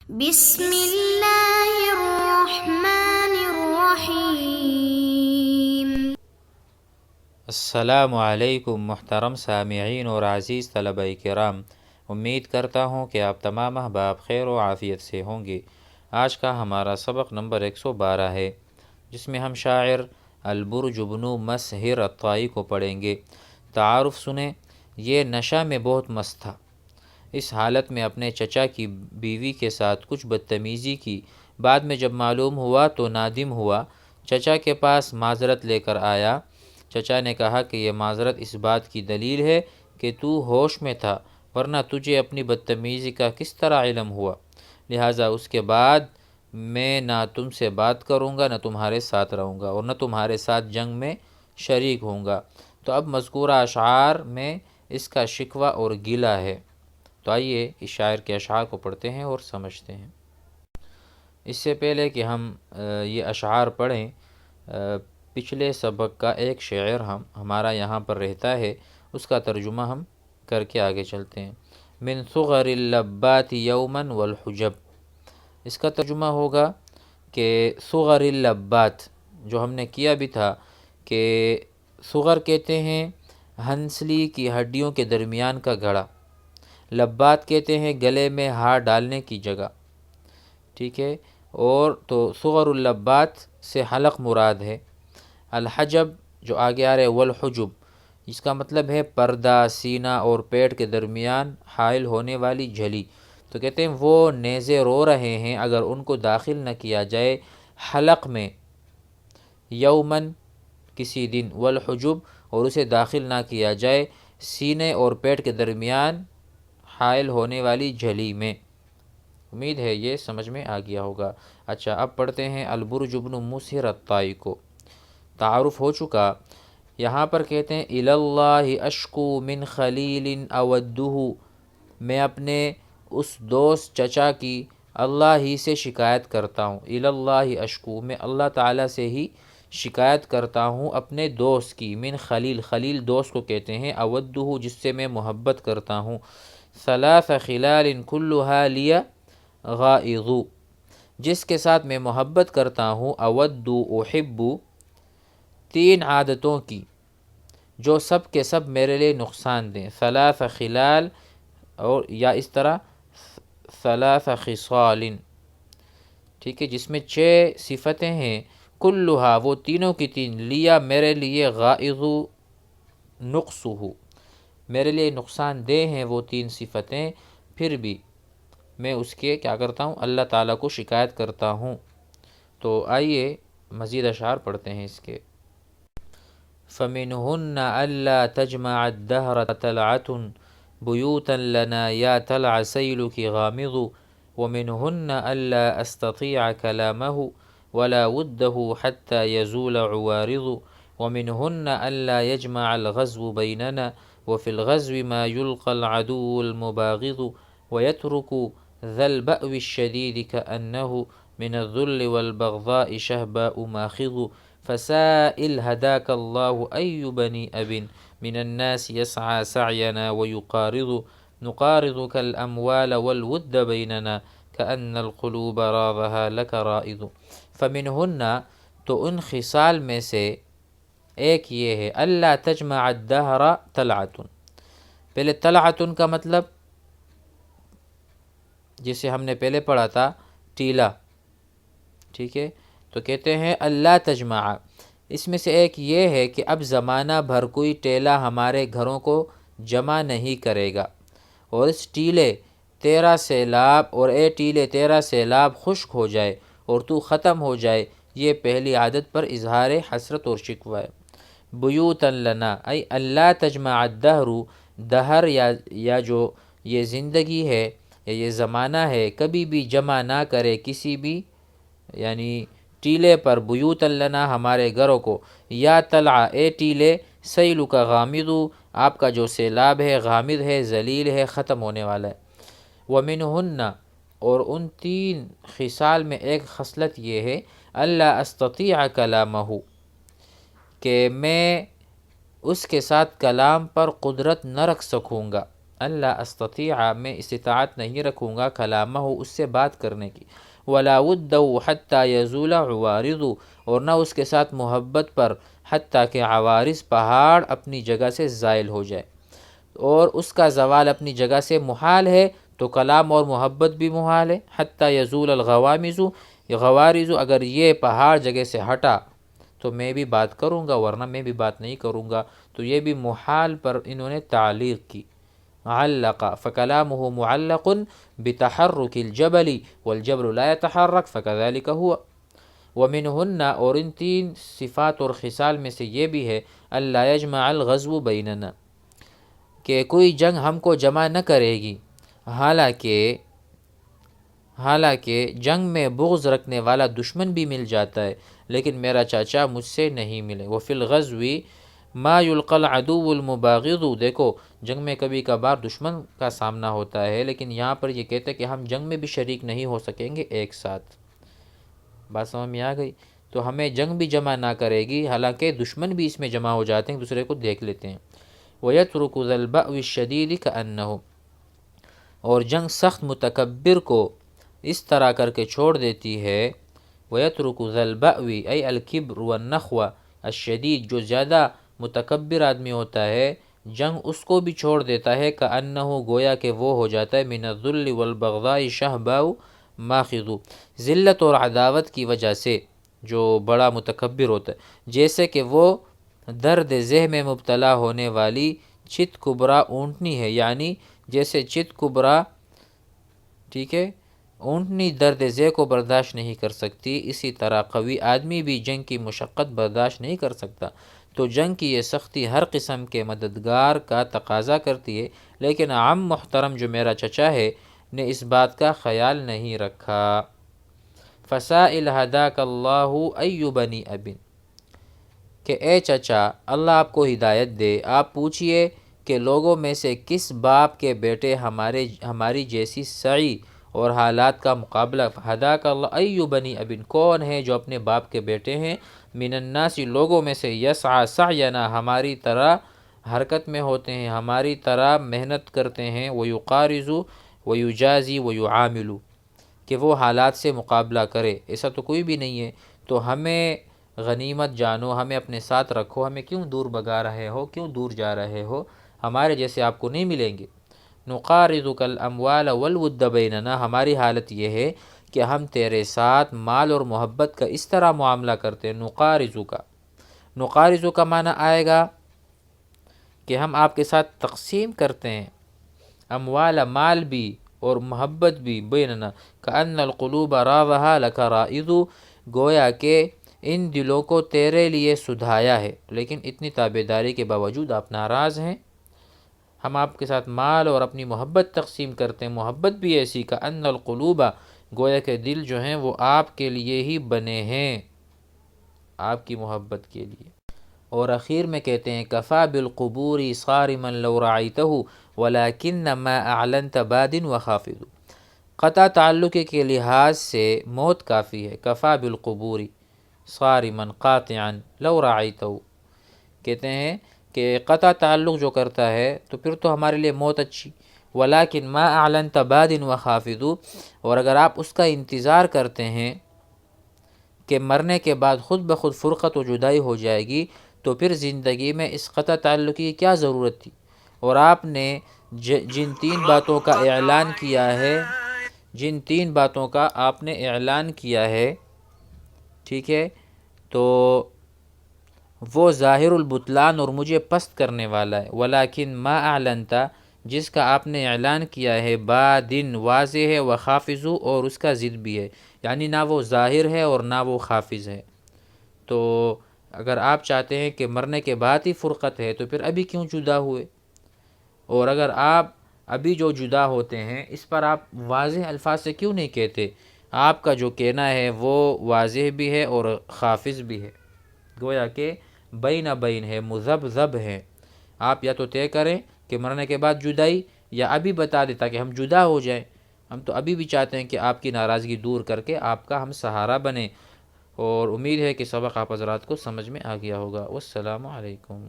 بسم اللہ الرحمن الرحیم۔ السلام علیکم محترم سامعین اور عزیز طلبہ کرام، امید کرتا ہوں کہ آپ تمام احباب خیر و عافیت سے ہوں گے۔ آج کا ہمارا سبق نمبر 112 ہے، جس میں ہم شاعر البرج بن مسہر الطائی کو پڑھیں گے۔ تعارف سنیں۔ یہ نشہ میں بہت مست تھا۔ اس حالت میں اپنے چچا کی بیوی کے ساتھ کچھ بدتمیزی کی۔ بعد میں جب معلوم ہوا تو نادم ہوا، چچا کے پاس معذرت لے کر آیا۔ چچا نے کہا کہ یہ معذرت اس بات کی دلیل ہے کہ تو ہوش میں تھا، ورنہ تجھے اپنی بدتمیزی کا کس طرح علم ہوا؟ لہٰذا اس کے بعد میں نہ تم سے بات کروں گا، نہ تمہارے ساتھ رہوں گا، اور نہ تمہارے ساتھ جنگ میں شریک ہوں گا۔ تو اب مذکورہ اشعار میں اس کا شکوہ اور گلہ ہے۔ تو آئیے اس شاعر کے اشعار کو پڑھتے ہیں اور سمجھتے ہیں۔ اس سے پہلے کہ ہم یہ اشعار پڑھیں، پچھلے سبق کا ایک شعر ہمارا یہاں پر رہتا ہے، اس کا ترجمہ ہم کر کے آگے چلتے ہیں۔ من صغر اللبات یوما والحجب، اس کا ترجمہ ہوگا کہ صغر اللبات، جو ہم نے کیا بھی تھا کہ صغر کہتے ہیں ہنسلی کی ہڈیوں کے درمیان کا گڑھا، لبات کہتے ہیں گلے میں ہار ڈالنے کی جگہ، ٹھیک ہے؟ اور تو صغر اللبات سے حلق مراد ہے۔ الحجب جو آگے آ رہے والحجب، اس کا مطلب ہے پردہ، سینہ اور پیٹ کے درمیان حائل ہونے والی جھلی۔ تو کہتے ہیں وہ نیزے رو رہے ہیں اگر ان کو داخل نہ کیا جائے حلق میں، یومن کسی دن، والحجب اور اسے داخل نہ کیا جائے سینے اور پیٹ کے درمیان حائل ہونے والی جھلی میں۔ امید ہے یہ سمجھ میں آ گیا ہوگا۔ اچھا، اب پڑھتے ہیں البرج بن مسہر الطائی کو۔ تعارف ہو چکا۔ یہاں پر کہتے ہیں الی اللہ اشکو من خلیل اودہ، میں اپنے اس دوست چچا کی اللہ ہی سے شکایت کرتا ہوں۔ الی اللہ اشکو، میں اللہ تعالیٰ سے ہی شکایت کرتا ہوں اپنے دوست کی۔ من خلیل، خلیل دوست کو کہتے ہیں، اودہ جس سے میں محبت کرتا ہوں۔ ثلاث خلال کلھا لی غائظ، جس کے ساتھ میں محبت کرتا ہوں، اود احب، تین عادتوں کی جو سب کے سب میرے لیے نقصان دیں۔ ثلاث خلال، اور یا اس طرح ثلاث خصال، ٹھیک ہے، جس میں 6 صفتیں ہیں، کلھا وہ تینوں کی تین، لیا میرے لیے، غائظ نقصہ میرے لیے نقصان دہ ہیں وہ 3 صفتیں، پھر بھی میں اس کے کیا کرتا ہوں؟ اللہ تعالیٰ کو شکایت کرتا ہوں۔ تو آئیے مزید اشعار پڑھتے ہیں اس کے۔ فَمِنْهُنَّ أَلَّا تَجْمَعَ الدَّهْرَ طَلْعَةٌ بُيُوتًا لَنَا يَا طَلْعَ سَيْلُكِ غَامِضُ، وَمِنْهُنَّ أَلَّا أَسْتَطِيعَ كَلَامَهُ وَلَا وُدَّهُ حَتَّى يَزُولَ عُوَارِضُ، وَمِنْهُنَّ أَلَّا يَجْمَعَ الْغَزْوُ بَيْنَنَا وَفِي الْغَزْوِ مَا يُلْقَى الْعَدُوُّ الْمُبَاغِضُ، وَيَتْرُكُ ذَا الْبَأْوِ الشَّدِيدِ كَأَنَّهُ مِنَ الذُّلِّ وَالْبَغْضَاءِ شَهْبَاءُ مَاخِضُ، فَسَائِلْ هَدَاكَ اللَّهُ أَيُّ بَنِي أَبٍ مِنَ النَّاسِ يَسْعَى سَعْيَنَا وَيُقَارِضُ، نُقَارِضُكَ الْأَمْوَالَ وَالْوُدَّ بَيْنَنَا كَأَنَّ الْقُلُوبَ رَاضَهَا لَكَ رَائِضُ۔ فَمِنْهُنَّ، تو ان خصال میں سے ایک یہ ہے، اللہ تجمع الدہر طلعۃ۔ پہلے طلعۃ کا مطلب جسے ہم نے پہلے پڑھا تھا ٹیلا، ٹھیک ہے؟ تو کہتے ہیں اللہ تجمع، اس میں سے ایک یہ ہے کہ اب زمانہ بھر کوئی ٹیلا ہمارے گھروں کو جمع نہیں کرے گا، اور اس ٹیلے تیرا سیلاب، اور اے ٹیلے تیرا سیلاب خشک ہو جائے اور تو ختم ہو جائے، یہ پہلی عادت پر اظہار حسرت اور شکوہ ہے۔ بیوتاً لنا، ای اللہ تجمع الدہر، دہر یا جو یہ زندگی ہے یا یہ زمانہ ہے، کبھی بھی جمع نہ کرے کسی بھی یعنی ٹیلے پر، بیوتاً لنا ہمارے گھروں کو، یا طلع اے ٹیلے، سیلو کا غامض، آپ کا جو سیلاب ہے غامض ہے، ذلیل ہے، ختم ہونے والا ہے۔ ومنہن، اور ان 3 خصال میں ایک خصلت یہ ہے، اللہ استطیع کلامہ، کہ میں اس کے ساتھ کلام پر قدرت نہ رکھ سکوں گا۔ اللہ استطیع میں استطاعت نہیں رکھوں گا کلامہ اس سے بات کرنے کی، ولا ودہ حتیٰ یزول عوارض اور نہ اس کے ساتھ محبت پر حتیٰ کہ عوارض پہاڑ اپنی جگہ سے زائل ہو جائے، اور اس کا زوال اپنی جگہ سے محال ہے تو کلام اور محبت بھی محال ہے۔ حتیٰ یزول الغوامض غوارض اگر یہ پہاڑ جگہ سے ہٹا تو میں بھی بات کروں گا، ورنہ میں بھی بات نہیں کروں گا، تو یہ بھی محال پر انہوں نے تعلیق کی۔ علق فکلامہ معلق بتحرک الجبل والجبل لا يتحرك فكذلك هو۔ ومنہن اور ان تین صفات اور خصال میں سے یہ بھی ہے اللہ یجمع الغزو بیننا کہ کوئی جنگ ہم کو جمع نہ کرے گی، حالانکہ جنگ میں بغض رکھنے والا دشمن بھی مل جاتا ہے لیکن میرا چاچا مجھ سے نہیں ملے۔ وفی الغزو ما یلقى العدو المباغض، دیکھو جنگ میں کبھی کبھار دشمن کا سامنا ہوتا ہے، لیکن یہاں پر یہ کہتے ہیں کہ ہم جنگ میں بھی شریک نہیں ہو سکیں گے ایک ساتھ۔ بات سمجھ میں آ گئی؟ تو ہمیں جنگ بھی جمع نہ کرے گی، حالانکہ دشمن بھی اس میں جمع ہو جاتے ہیں، دوسرے کو دیکھ لیتے ہیں۔ وَيَتْرُكُ ذَا الْبَأْوِ الشَّدِيدِ كَأَنَّهُ، اور جنگ سخت متکبر کو اس طرح کر کے چھوڑ دیتی ہے۔ وَيَتْرُكُ ذَا الْبَأْوِ أي الْكِبْرُ وَالنَّخْوَةُ الشَّدِيد، جو زیادہ متکبر آدمی ہوتا ہے جنگ اس کو بھی چھوڑ دیتا ہے، كَأَنَّهُ گویا کہ وہ ہو جاتا ہے مِنَ الذُّلِّ وَالْبَغْضَاءِ شَهْبَاءُ مَاخِذُ، ذلت اور عداوت کی وجہ سے جو بڑا متکبر ہوتا ہے، جیسے کہ وہ درد ذہ میں مبتلا ہونے والی چت کبرا اونٹنی ہے، یعنی جیسے چت کبرا، ٹھیک ہے، اونٹنی درد ذہ کو برداشت نہیں کر سکتی، اسی طرح قوی آدمی بھی جنگ کی مشقت برداشت نہیں کر سکتا۔ تو جنگ کی یہ سختی ہر قسم کے مددگار کا تقاضا کرتی ہے، لیکن عم محترم جو میرا چچا ہے نے اس بات کا خیال نہیں رکھا۔ فَسَائِلْ هَدَاكَ اللَّهُ أَيُّ بَنِي أَبٍ، کہ اے چچا اللہ آپ کو ہدایت دے، آپ پوچھئے کہ لوگوں میں سے کس باپ کے بیٹے ہماری جیسی سعی اور حالات کا مقابلہ، ہداک اللہ ایو بنی ابن، کون ہے جو اپنے باپ کے بیٹے ہیں، من الناس لوگوں میں سے، یسعی سعینا ہماری طرح حرکت میں ہوتے ہیں، ہماری طرح محنت کرتے ہیں، ویقارض ویجازی ویعامل، کہ وہ حالات سے مقابلہ کرے، ایسا تو کوئی بھی نہیں ہے۔ تو ہمیں غنیمت جانو، ہمیں اپنے ساتھ رکھو، ہمیں کیوں دور بھگا رہے ہو، کیوں دور جا رہے ہو، ہمارے جیسے آپ کو نہیں ملیں گے۔ نقارضک الاموال والود بیننا، ہماری حالت یہ ہے کہ ہم تیرے ساتھ مال اور محبت کا اس طرح معاملہ کرتے ہیں۔ نقارض کا معنی آئے گا کہ ہم آپ کے ساتھ تقسیم کرتے ہیں، اموال مال بھی اور محبت بھی، بیننا کأن القلوب راضها لك رائض، گویا کہ ان دلوں کو تیرے لیے سدھایا ہے، لیکن اتنی تابعداری کے باوجود آپ ناراض ہیں۔ ہم آپ کے ساتھ مال اور اپنی محبت تقسیم کرتے ہیں، محبت بھی ایسی، کأن القلوب، گویا کہ دل جو ہیں وہ آپ کے لیے ہی بنے ہیں، آپ کی محبت کے لیے۔ اور اخیر میں کہتے ہیں کفا بالقبور صارما لو رعیتہ ولکن ما اعلنت باد وخافض، قطع تعلق کے لحاظ سے موت کافی ہے، کفا بالقبور صارما قاطعا لو رعیتہ، کہتے ہیں کہ قطع تعلق جو کرتا ہے تو پھر تو ہمارے لیے موت اچھی، ولیکن ما اعلنت باد وخافض، اور اگر آپ اس کا انتظار کرتے ہیں کہ مرنے کے بعد خود بخود فرقت و جدائی ہو جائے گی، تو پھر زندگی میں اس قطع تعلق کی کیا ضرورت تھی؟ اور آپ نے جن تین باتوں کا اعلان کیا ہے، جن تین باتوں کا آپ نے اعلان کیا ہے، ٹھیک ہے، تو وہ ظاہر البطلان اور مجھے پست کرنے والا ہے، ولیکن ما اعلنتا، جس کا آپ نے اعلان کیا ہے، بادن واضح ہے، وخافض اور اس کا ضد بھی ہے، یعنی نہ وہ ظاہر ہے اور نہ وہ خافض ہے۔ تو اگر آپ چاہتے ہیں کہ مرنے کے بعد ہی فرقت ہے تو پھر ابھی کیوں جدا ہوئے؟ اور اگر آپ ابھی جو جدا ہوتے ہیں اس پر آپ واضح الفاظ سے کیوں نہیں کہتے؟ آپ کا جو کہنا ہے وہ واضح بھی ہے اور خافض بھی ہے، گویا کہ بین بین ہے، مذبذب ہے۔ آپ یا تو طے کریں کہ مرنے کے بعد جدائی، یا ابھی بتا دیں تاکہ ہم جدا ہو جائیں۔ ہم تو ابھی بھی چاہتے ہیں کہ آپ کی ناراضگی دور کر کے آپ کا ہم سہارا بنیں، اور امید ہے کہ سبق آپ حضرات کو سمجھ میں آ گیا ہوگا۔ والسلام علیکم۔